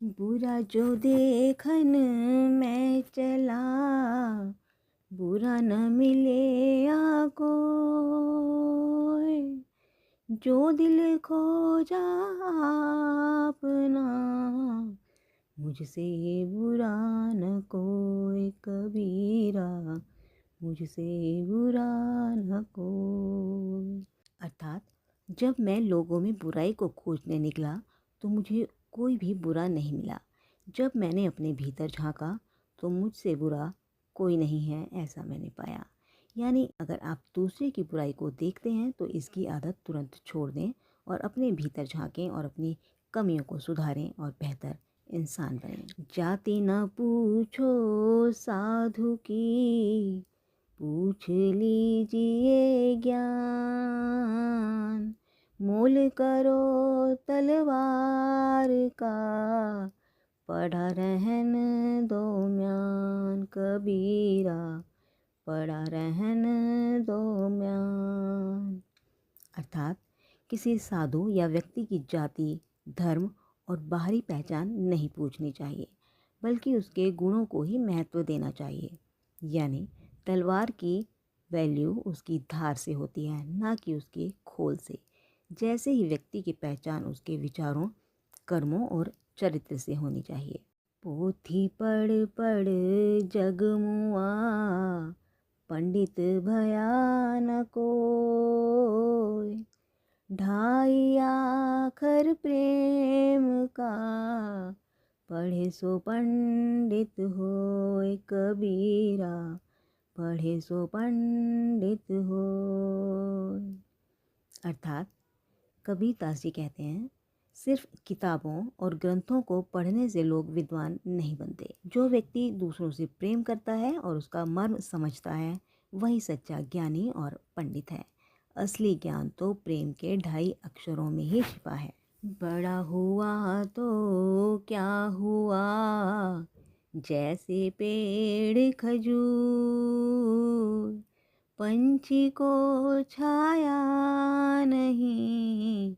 बुरा जो देखन मैं चला, बुरा न मिले आको। जो दिल खो जा अपना, मुझसे बुरा न कोई कबीरा, मुझसे बुरा न कोई। अर्थात जब मैं लोगों में बुराई को खोजने निकला तो मुझे कोई भी बुरा नहीं मिला। जब मैंने अपने भीतर झांका तो मुझसे बुरा कोई नहीं है, ऐसा मैंने पाया। यानी अगर आप दूसरे की बुराई को देखते हैं तो इसकी आदत तुरंत छोड़ दें और अपने भीतर झांकें और अपनी कमियों को सुधारें और बेहतर इंसान बनें। जाति न पूछो साधु की, पूछ लीजिए ज्ञान। मोल करो तलवार का, पड़ा रहन दो म्यान कबीरा, पड़ा रहन दो म्यान। अर्थात किसी साधु या व्यक्ति की जाति, धर्म और बाहरी पहचान नहीं पूछनी चाहिए, बल्कि उसके गुणों को ही महत्व देना चाहिए। यानी तलवार की वैल्यू उसकी धार से होती है, ना कि उसके खोल से। जैसे ही व्यक्ति की पहचान उसके विचारों, कर्मों और चरित्र से होनी चाहिए। पोथी पढ़ पढ़ जग मुआ, पंडित भया न कोय। ढाई आखर प्रेम का, पढ़े सो पंडित होय कबीरा, पढ़े सो पंडित होय। अर्थात कबीरदास जी कहते हैं, सिर्फ किताबों और ग्रंथों को पढ़ने से लोग विद्वान नहीं बनते। जो व्यक्ति दूसरों से प्रेम करता है और उसका मर्म समझता है, वही सच्चा ज्ञानी और पंडित है। असली ज्ञान तो प्रेम के 2.5 अक्षरों में ही छिपा है। बड़ा हुआ तो क्या हुआ, जैसे पेड़ खजूर। पंछी को छाया नहीं,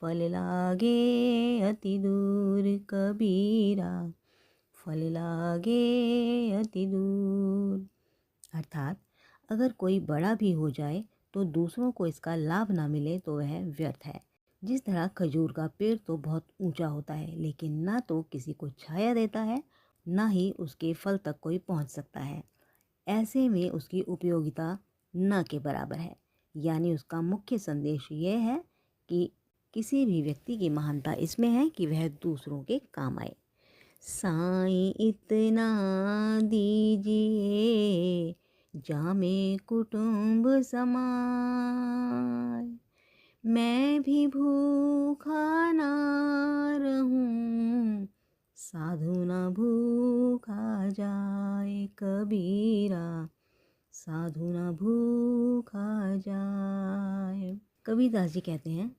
फल लागे अति दूर कबीरा, फल लागे अति दूर। अर्थात अगर कोई बड़ा भी हो जाए तो दूसरों को इसका लाभ ना मिले तो वह व्यर्थ है। जिस तरह खजूर का पेड़ तो बहुत ऊंचा होता है, लेकिन ना तो किसी को छाया देता है, ना ही उसके फल तक कोई पहुंच सकता है। ऐसे में उसकी उपयोगिता न के बराबर है। यानी उसका मुख्य संदेश यह है कि किसी भी व्यक्ति की महानता इसमें है कि वह दूसरों के काम आए। साईं इतना दीजिए, जामे कुटुंब समाए। मैं भी भूखा ना रहूं, साधु ना भूखा जाए कबीरा, साधु ना भूखा जाए। कबीरदास जी कहते हैं,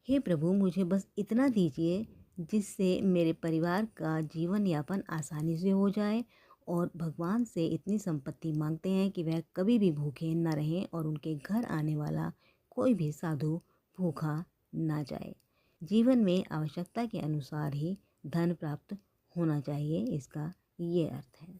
हे प्रभु, मुझे बस इतना दीजिए जिससे मेरे परिवार का जीवन यापन आसानी से हो जाए, और भगवान से इतनी संपत्ति मांगते हैं कि वह कभी भी भूखे न रहें और उनके घर आने वाला कोई भी साधु भूखा ना जाए। जीवन में आवश्यकता के अनुसार ही धन प्राप्त होना चाहिए, इसका ये अर्थ है।